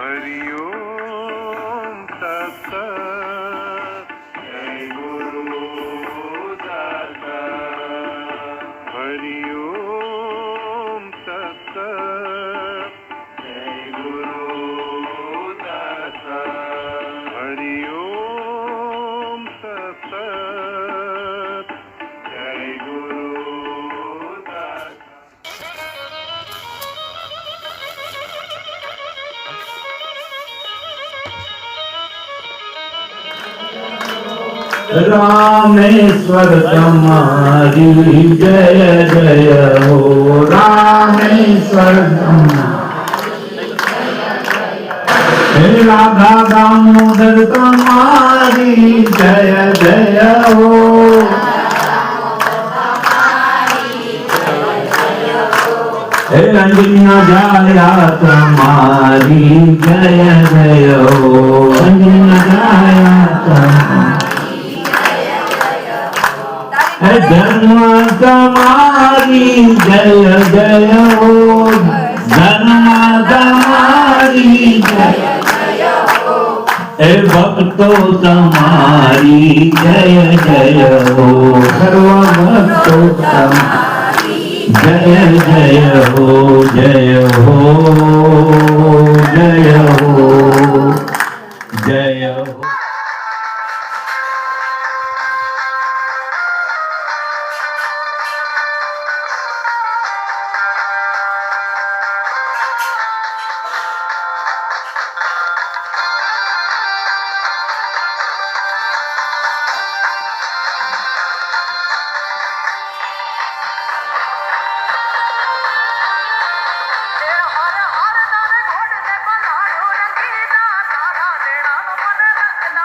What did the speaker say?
हरि ओम तत्सत्। जय गुरु दत्त। हरि ओम तत्सत्। जय गुरु दत्त। हरि ओम तत्सत्। जय गुरु दत्त। रामेश्वर तुम्हारी जय जय हो। रामेश्वर हे राधा दामोदर तुम्हारी जय जय हो। हे अंजना जाया तुम्हारी जय जय हो। अंजना जाया जन्म तुम्हारी जय जय हो। जन्म तुम्हारी जय जय हो। हे भक्तों तुम्हारी जय जय हो। सर्व भक्तों तुम्हारी जय जय हो। जय हो।